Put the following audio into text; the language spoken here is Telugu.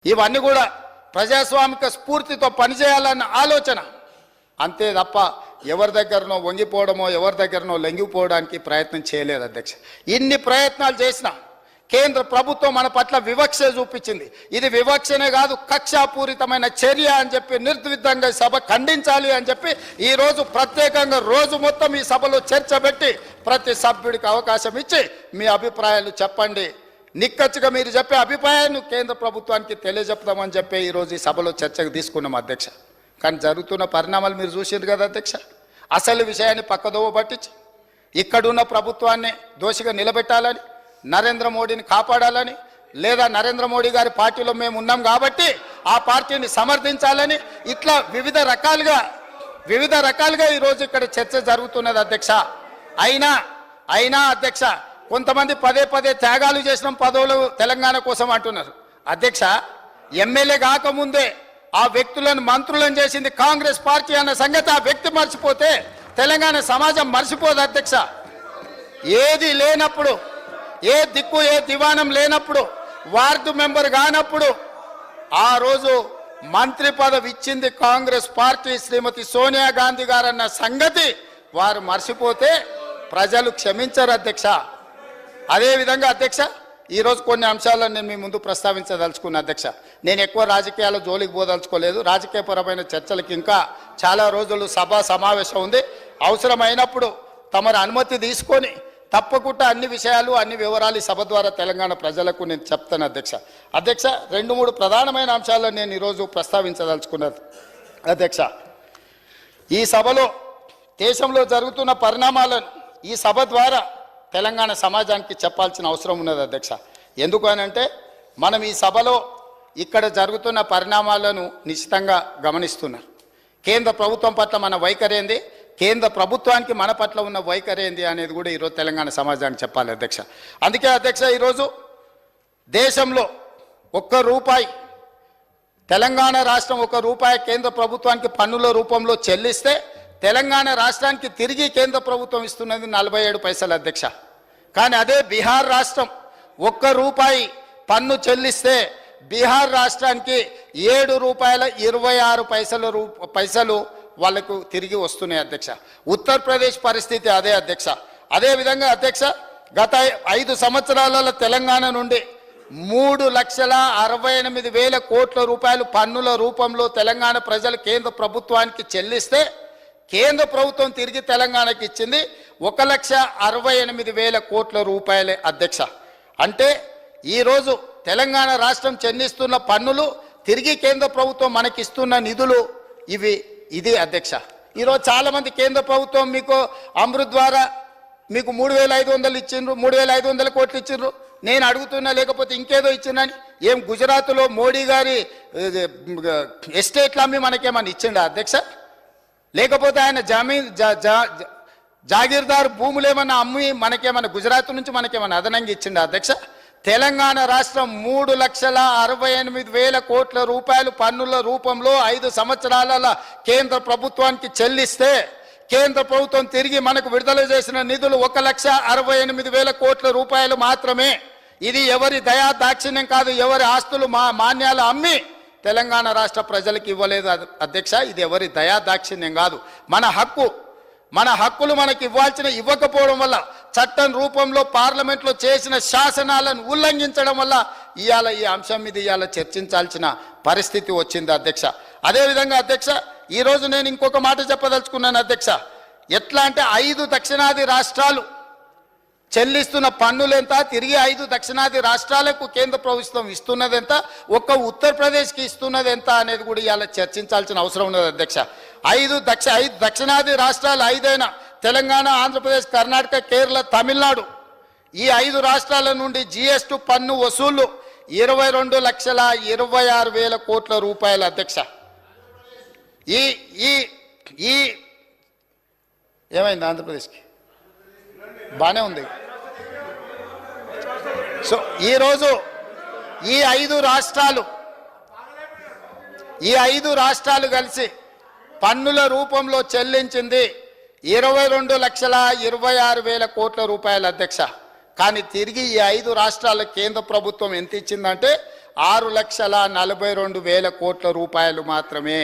ఇవన్నీ కూడా ప్రజాస్వామిక స్ఫూర్తితో పనిచేయాలన్న ఆలోచన అంతే తప్ప ఎవరి దగ్గరనో వంగిపోవడమో ఎవరి దగ్గరనో లొంగిపోవడానికి ప్రయత్నం చేయలేదు అధ్యక్ష. ఇన్ని ప్రయత్నాలు చేసినా కేంద్ర ప్రభుత్వం మన పట్ల వివక్ష చూపించింది. ఇది వివక్షనే కాదు, కక్షాపూరితమైన చర్య అని చెప్పి నిర్ద్విధంగా సభ ఖండించాలి అని చెప్పి ఈరోజు ప్రత్యేకంగా రోజు మొత్తం ఈ సభలో చర్చ పెట్టి ప్రతి సభ్యుడికి అవకాశం ఇచ్చి మీ అభిప్రాయాలు చెప్పండి, నిక్కచ్చిగా మీరు చెప్పే అభిప్రాయాన్ని కేంద్ర ప్రభుత్వానికి తెలియజెప్తామని చెప్పి ఈరోజు ఈ సభలో చర్చకు తీసుకున్నాం అధ్యక్ష. కానీ జరుగుతున్న పరిణామాలు మీరు చూసారు కదా అధ్యక్ష. అసలు విషయాన్ని పక్కదోవ పట్టించి ఇక్కడున్న ప్రభుత్వాన్ని దోషిగా నిలబెట్టాలని, నరేంద్ర మోడీని కాపాడాలని, లేదా నరేంద్ర మోడీ గారి పార్టీలో మేము ఉన్నాం కాబట్టి ఆ పార్టీని సమర్థించాలని ఇట్లా వివిధ రకాలుగా ఈరోజు ఇక్కడ చర్చ జరుగుతున్నది అధ్యక్ష. అయినా అధ్యక్ష కొంతమంది పదే త్యాగాలు చేసిన పదవులు తెలంగాణ కోసం అంటున్నారు అధ్యక్ష. ఎమ్మెల్యే కాకముందే ఆ వ్యక్తులను మంత్రులను చేసింది కాంగ్రెస్ పార్టీ అన్న సంగతి ఆ వ్యక్తి మర్చిపోతే తెలంగాణ సమాజం మర్చిపోదు అధ్యక్ష. ఏది లేనప్పుడు, ఏ దిక్కు ఏ దివానం లేనప్పుడు, వార్డు మెంబర్ కానప్పుడు ఆ రోజు మంత్రి పదవి ఇచ్చింది కాంగ్రెస్ పార్టీ శ్రీమతి సోనియా గాంధీ గారన్న సంగతి వారు మర్చిపోతే ప్రజలు క్షమించరు అధ్యక్ష. అదేవిధంగా అధ్యక్ష ఈరోజు కొన్ని అంశాలను నేను మీ ముందు ప్రస్తావించదలుచుకున్న అధ్యక్ష. నేను ఎక్కువ రాజకీయాల జోలికి పోదలుచుకోలేదు. రాజకీయపరమైన చర్చలకు ఇంకా చాలా రోజులు సమావేశం ఉంది. అవసరమైనప్పుడు తమరి అనుమతి తీసుకొని తప్పకుండా అన్ని విషయాలు అన్ని వివరాలు ఈ సభ ద్వారా తెలంగాణ ప్రజలకు నేను చెప్తాను అధ్యక్ష. 2-3 ప్రధానమైన అంశాలను నేను ఈరోజు ప్రస్తావించదలుచుకున్నది అధ్యక్ష. ఈ సభలో దేశంలో జరుగుతున్న పరిణామాలను ఈ సభ ద్వారా తెలంగాణ సమాజానికి చెప్పాల్సిన అవసరం ఉన్నది అధ్యక్ష. ఎందుకు అనంటే మనం ఈ సభలో ఇక్కడ జరుగుతున్న పరిణామాలను నిశ్చితంగా గమనిస్తున్నారు. కేంద్ర ప్రభుత్వం పట్ల మన వైఖరి ఏంది, కేంద్ర ప్రభుత్వానికి మన పట్ల ఉన్న వైఖరి ఏంది అనేది కూడా ఈరోజు తెలంగాణ సమాజానికి చెప్పాలి అధ్యక్ష. అందుకే అధ్యక్ష ఈరోజు దేశంలో ₹1 తెలంగాణ రాష్ట్రం ₹1 కేంద్ర ప్రభుత్వానికి పన్నుల రూపంలో చెల్లిస్తే తెలంగాణ రాష్ట్రానికి తిరిగి కేంద్ర ప్రభుత్వం ఇస్తున్నది 47 పైసలు అధ్యక్ష. కానీ అదే బీహార్ రాష్ట్రం ₹1 పన్ను చెల్లిస్తే బీహార్ రాష్ట్రానికి ₹7.26 వాళ్ళకు తిరిగి వస్తున్నాయి అధ్యక్ష. ఉత్తరప్రదేశ్ పరిస్థితి అదే అధ్యక్ష. అదేవిధంగా అధ్యక్ష గత 5 సంవత్సరాలలో తెలంగాణ నుండి ₹3,68,000 కోట్ల పన్నుల రూపంలో తెలంగాణ ప్రజలు కేంద్ర ప్రభుత్వానికి చెల్లిస్తే కేంద్ర ప్రభుత్వం తిరిగి తెలంగాణకి ఇచ్చింది ₹1,68,000 కోట్ల అధ్యక్ష. అంటే ఈరోజు తెలంగాణ రాష్ట్రం చెల్లిస్తున్న పన్నులు తిరిగి కేంద్ర ప్రభుత్వం మనకిస్తున్న నిధులు ఇది అధ్యక్ష. ఈరోజు చాలామంది కేంద్ర ప్రభుత్వం మీకు అమృత్ ద్వారా మీకు 3,500 ఇచ్చిండ్రు, 3,500 కోట్లు ఇచ్చిండ్రు. నేను అడుగుతున్నా లేకపోతే ఇంకేదో ఇచ్చిందని. ఏం గుజరాత్లో మోడీ గారి ఎస్టేట్లు అమ్మి మనకేమన్నా ఇచ్చిండా అధ్యక్ష? లేకపోతే ఆయన జాగీర్దారు భూములు ఏమన్నా అమ్మి మనకేమన్నా గుజరాత్ నుంచి మనకేమన్నా అదనంగా ఇచ్చిండా అధ్యక్ష? తెలంగాణ రాష్ట్రం 3,68,000 కోట్ల పన్నుల రూపంలో 5 సంవత్సరాల కేంద్ర ప్రభుత్వానికి చెల్లిస్తే కేంద్ర ప్రభుత్వం తిరిగి మనకు విడుదల చేసిన నిధులు ₹1,68,000 కోట్ల మాత్రమే. ఇది ఎవరి దయా దాక్షిణ్యం కాదు, ఎవరి ఆస్తులు మాన్యాలు అమ్మి తెలంగాణ రాష్ట్ర ప్రజలకు ఇవ్వలేదు అధ్యక్ష. ఇది ఎవరి దయా దాక్షిణ్యం కాదు. మన హక్కులు మనకి ఇవ్వకపోవడం వల్ల చట్టం రూపంలో పార్లమెంట్లో చేసిన శాసనాలను ఉల్లంఘించడం వల్ల ఇవాళ ఈ అంశం మీద ఇవాళ చర్చించాల్సిన పరిస్థితి వచ్చింది అధ్యక్ష. అదేవిధంగా అధ్యక్ష ఈరోజు నేను ఇంకొక మాట చెప్పదలుచుకున్నాను అధ్యక్ష. ఎట్లా అంటే 5 దక్షిణాది రాష్ట్రాలు చెల్లిస్తున్న పన్నులెంత, తిరిగి 5 దక్షిణాది రాష్ట్రాలకు కేంద్ర ప్రభుత్వం ఇస్తున్నది ఎంత, ఒక్క ఉత్తరప్రదేశ్కి ఇస్తున్నది ఎంత అనేది కూడా ఇవాళ చర్చించాల్సిన అవసరం ఉన్నది అధ్యక్ష. 5 దక్షిణాది రాష్ట్రాలు 5 తెలంగాణ, ఆంధ్రప్రదేశ్, కర్ణాటక, కేరళ, తమిళనాడు ఈ 5 రాష్ట్రాల నుండి GST పన్ను వసూళ్లు ₹22,26,000 కోట్ల అధ్యక్ష. ఏమైంది ఆంధ్రప్రదేశ్కి? బాగానే ఉంది. సో ఈరోజు ఈ 5 రాష్ట్రాలు కలిసి పన్నుల రూపంలో చెల్లించింది ₹22,26,000 కోట్ల అధ్యక్ష. కానీ తిరిగి ఈ 5 రాష్ట్రాల కేంద్ర ప్రభుత్వం ఎంత ఇచ్చిందంటే 6,42,000 కోట్ల రూపాయలు మాత్రమే.